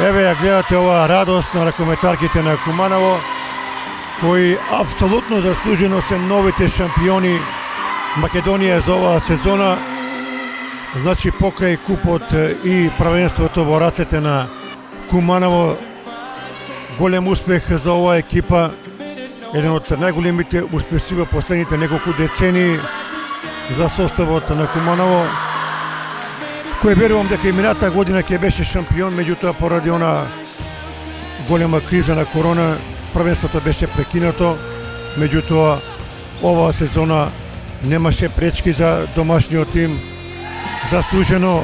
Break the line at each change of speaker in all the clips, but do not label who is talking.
Еве ја гледате оваа радост на ракометарките на Куманово, кои апсолутно заслужено се новите шампиони Македонија за оваа сезона. Значи покрај купот и правенството во рацете на Куманово, голем успех за оваа екипа, еден од најголемите успеси во последните неколку децении за составот на Куманово, кој верувам дека и минатата година ќе беше шампион, меѓутоа поради она голема криза на корона, првенството беше прекинато, меѓутоа оваа сезона немаше пречки за домашниот тим. Заслужено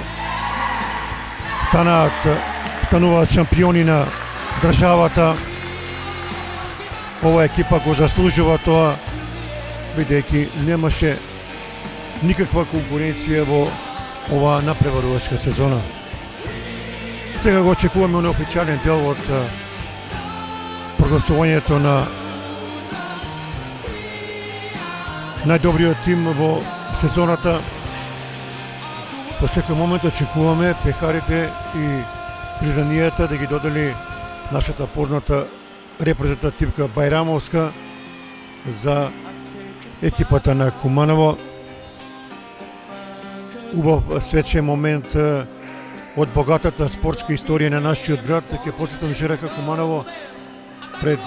стануваат шампиони на државата. Ова екипа го заслужува тоа, бидејќи немаше никаква конкуренција во оваа напреварувачка сезона. Сега го очекуваме неофицијален дел од прогласувањето на најдобриот тим во сезоната. По секој момент очекуваме пекарите и признанијата да ги додели нашата позната репрезентативка Байрамовска за екипата на Куманово. Убав свечен момент од богатата спортска историја на нашиот град. Ќе посетам ЖРК Куманово пред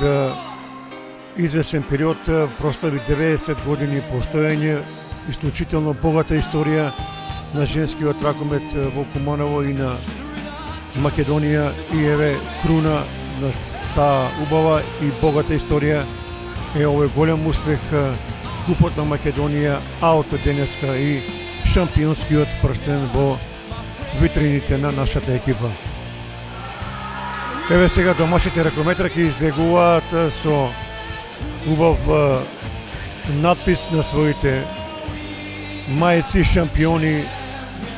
извесен период прослави 90 години постоење, исклучително богата историја на женскиот ракомет во Куманово и на Македонија, и еве круна на таа убава и богата историја е овој голем успех, купот на Македонија, а од денеска и шампионскиот прстен во витрините на нашата екипа. Еве сега домашните ракометарки излегуваат со убав надпис на своите мајци шампиони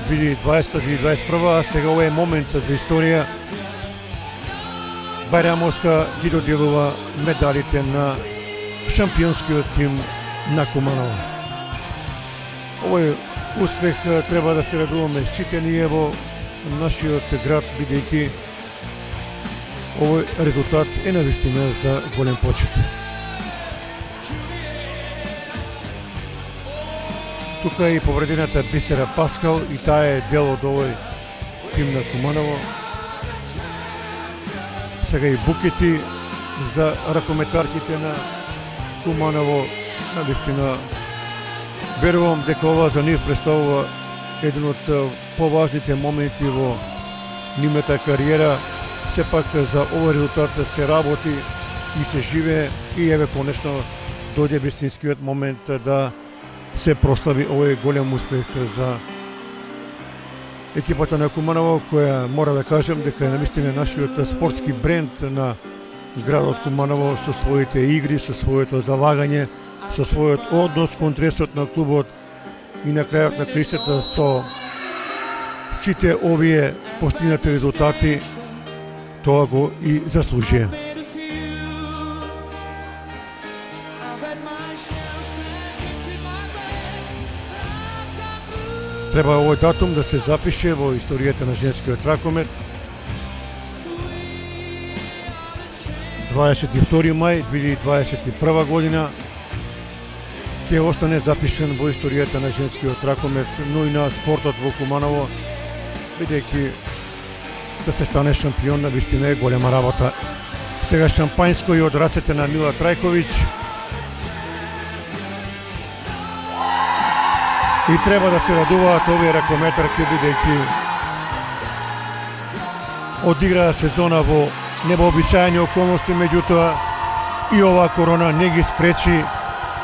2020-2021, а сега ова е моментот за историја. Байрамовска ги доделува медалите на шампионскиот тим на Куманово. Овој успех треба да се радуваме сите ние во нашиот град, бидејќи овој резултат е навистина за голем почит. Тука е и повредената Бисера Паскал, и таа е дел од овој тим на Куманово. Сега и букети за ракометарките на Куманово. Навистина верувам дека ова за нив представува еден од поважните моменти во нивната кариера. Сепак за овој резултат се работи и се живее, и еве конечно дојде вистинскиот момент да се прослави овој голем успех за екипата на Куманово, која мора да кажем дека е навистина нашиот спортски бренд на градот Куманово, со своите игри, со своето залагање, со својот однос кон тресот на клубот и на крајот на краиштата со сите овие постигнати резултати, тоа го и заслужија. Треба овој датум да се запише во историјата на женскиот ракомет. 22 мај 2021 година ќе остане запишен во историјата на женскиот ракомет, но и на спортот во Куманово, бидејќи да се стане шампион навистина е голема работа. Сега шампањско и од рацете на Мила Трајковиќ. И треба да се радуваат овие ракометарки, бидејќи одиграа сезона во невообичаени околности, меѓутоа и оваа корона не ги спречи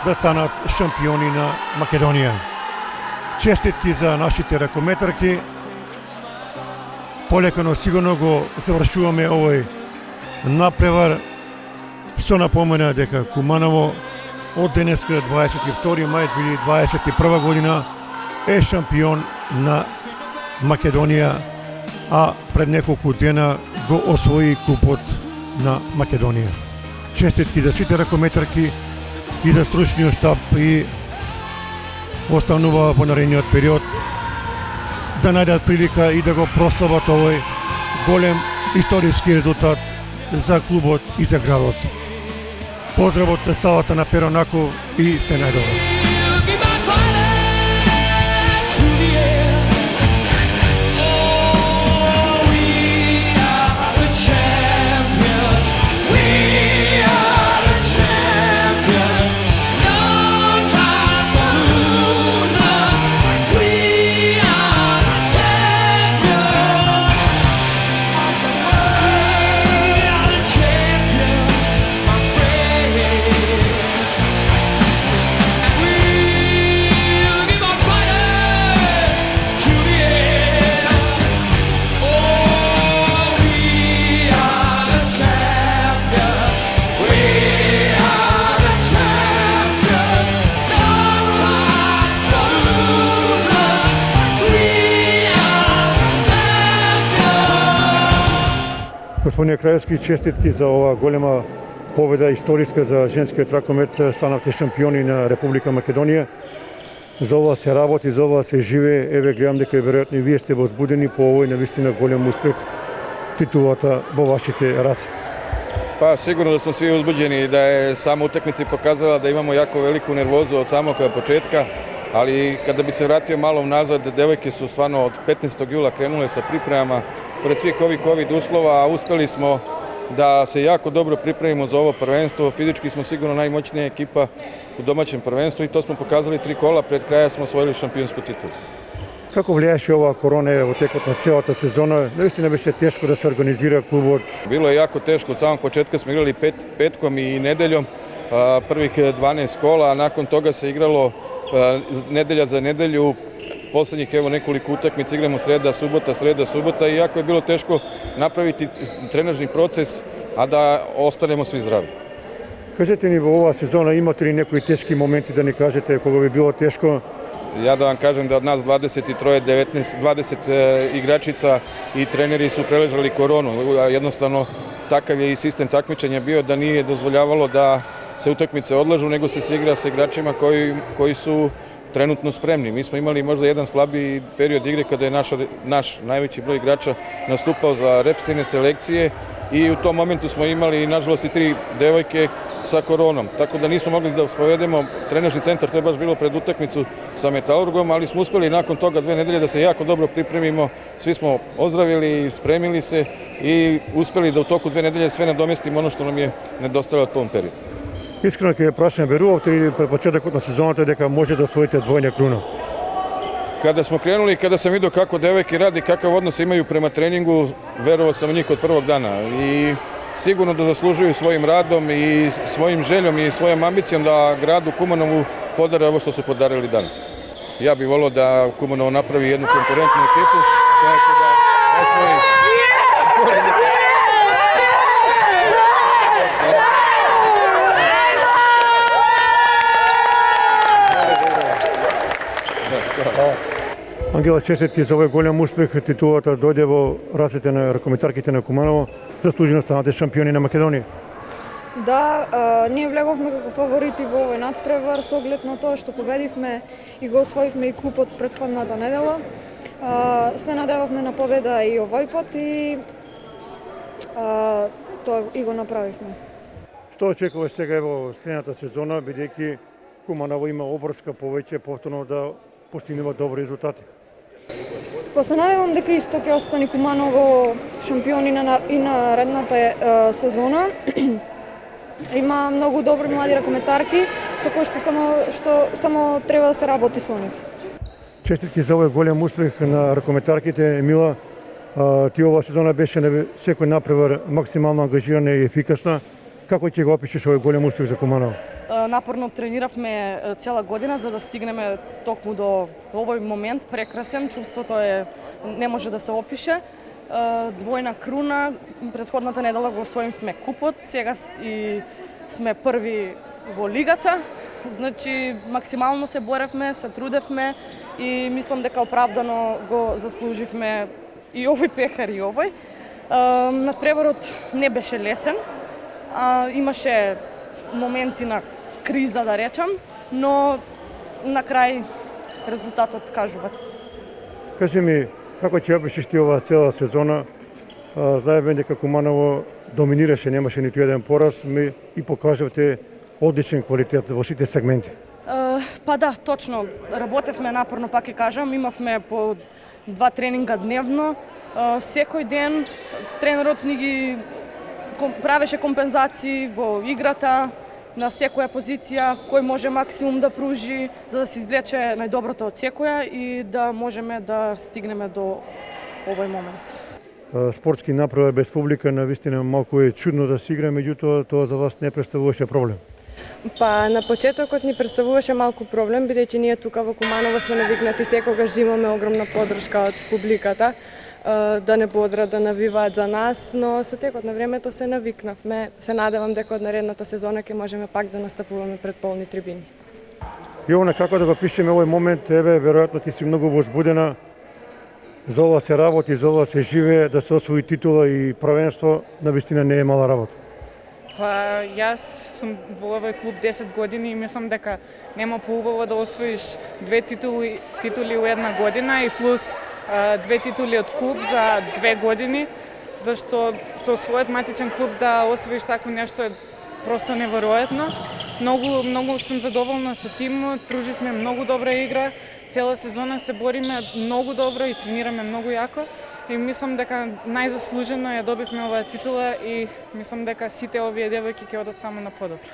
да станат шампиони на Македонија. Честитки за нашите ракометарки. Полека но сигурно го завршуваме овој напревар со напомена дека Куманово од денеска 22 мај 2021 година е шампион на Македонија, а пред неколку дена го освои купот на Македонија. Честитки за сите ракометарки и за стручниот штаб, и останува во наредниот период да најдат прилика и да го прослават овој голем историски резултат за клубот и за градот. Поздрав од салата на Перонаков и се најдобро. Господине Краевски, честитки за ова голема победа историска за женскиот ракомет. Станавте шампиони на Република Македонија. За ова се работи, за ова се живее. Еве гледам дека веројатно и вие сте возбудени по овој навистина голем успех, титулата во вашите раце.
Pa sigurno da smo svi uzbuđeni, da je sama utakmica pokazala da imamo jako veliku nervozu od samog početka, ali kada bi se vratio malo nazad, devojke su stvarno od 15. jula krenule sa pripremama, pored svih ovih COVID uslova, uspeli smo da se jako dobro pripremimo za ovo prvenstvo. Fizički smo sigurno najmoćnija ekipa u domaćem prvenstvu i to smo pokazali 3 kola, pred kraja smo osvojili šampionsku titulu.
Како влијаше ова корона во текот на целата сезона? Наистина беше тешко да се организира клубот.
Bilo je jako teško, od samog početka smo igrali petkom i nedeljom, prvih 12 kola, a nakon toga se igralo nedelja za nedelju, poslednjih nekoliko utakmica igramo sreda, subota i jako je bilo teško napraviti trenažni proces, a da ostanemo svi zdravi.
Кажете ни, во оваа сезона имате ли некои тешки моменти, да ни кажете кога би било тешко?
Ja da vam kažem da od nas 20 igračica i treneri su preležali koronu. Jednostavno, takav je i sistem takmičenja bio da nije dozvoljavalo da se utakmice odlažu, nego se igra sa igračima koji su trenutno spremni. Mi smo imali možda jedan slabiji period igre kada je naš najveći broj igrača nastupao za repstine selekcije i u tom momentu smo imali, nažalost, i 3 devojke sa koronom, tako da nismo mogli da sprovedemo trenažni centar, to je baš bilo pred utakmicu sa Metalurgom, ali smo uspeli nakon toga 2 nedelje da se jako dobro pripremimo, svi smo ozdravili, spremili se i uspeli da u toku 2 nedelje sve nadomestimo ono što nam je nedostajalo od tom periodu.
Искрено ќе прашам, верувавте ли пред почетокот на сезоната дека може да освоите двојна круна?
Kada smo krenuli, kada sam vidio kako devojke radi, kakav odnos imaju prema treningu, verovao sam u njih od prvog dana i sigurno da zaslužuju svojim radom i svojim željom i svojom ambicijom da gradu Kumanovu podare ovo što su podarili danas. Ja bih volio da Kumanovo napravi jednu konkurentnu ekipu koja će da osvoji
Ангела, честитки за овој голем успех. Титулата дојде во рацете на ракометарките на Куманово. Заслужено станате шампиони на Македонија.
Да, ние влеговме како фаворити во овој надпревар со оглед на тоа што победивме и го освоивме и купот претходната недела. Се надевавме на победа и овој пат и тоа и го направивме.
Што очекуваш сега во следната сезона, бидејќи Куманово има обврска повеќе повторно да постигнува добри резултати?
Па се надевам дека исто ќе остане Куманово шампиони и на редната сезона. Има многу добри млади ракометарки со кои што само треба да се работи со нив.
Честитки за овој голем успех на ракометарките. Емила, ти оваа сезона беше на секој напревар максимално ангажирана и ефикасна. Како ќе го опишеш овој голем успех за Куманово?
Напорно трениравме цела година за да стигнеме токму до овој момент, прекрасен, чувството не може да се опише. Двојна круна, претходната недела го освоивме купот, сега и сме први во лигата. Значи максимално се боревме, се трудевме и мислам дека оправдано го заслуживме и овој пехар и овој. Надпреварот не беше лесен, имаше моменти на криза, да речам, но на крај резултатот кажува.
Кажи ми, како ќе опишеш ти оваа цела сезона Знаеме дека Куманово доминираше, немаше ниту еден пораз, и покажавте одличен квалитет во сите сегменти.
Па да, точно. Работевме напорно, пак ќе кажам, имавме по 2 тренинга дневно. Секој ден тренерот ни ги правеше компензации во играта, на секоја позиција, кој може максимум да пружи, за да се извлече најдоброто од секоја и да можеме да стигнеме до овој момент.
Спортски направа без публика навистина малку е чудно да се игра, меѓутоа тоа за вас не представуваше проблем.
Па на почетокот ни представуваше малку проблем, бидејќи ние тука во Куманово сме навикнати секогаш да имаме огромна поддршка од публиката, да не бодрат, да навиваат за нас, но со текот на времето се навикнавме. Се надевам дека од наредната сезона ќе можеме пак да настапуваме пред полни трибини.
Јовна, како да го пишеме овој момент, веројатно ти си многу возбудена, за ова се работи, за ова се живее, да се освои титула и првенство, навистина не е мала работа.
Па јас сум во овој клуб 10 години и мислам дека нема поубаво да освоиш 2 титули у една година и плюс 2 титули од клуб за 2 години, зашто со својот матичен клуб да освоиш такво нешто е просто неверојатно. Многу сум задоволна со тимот, пруживме многу добра игра, цела сезона се бориме многу добро и тренираме многу јако. И мислам дека најзаслужено ја добивме оваа титула и мислам дека сите овие девојки ќе одат само на подобро.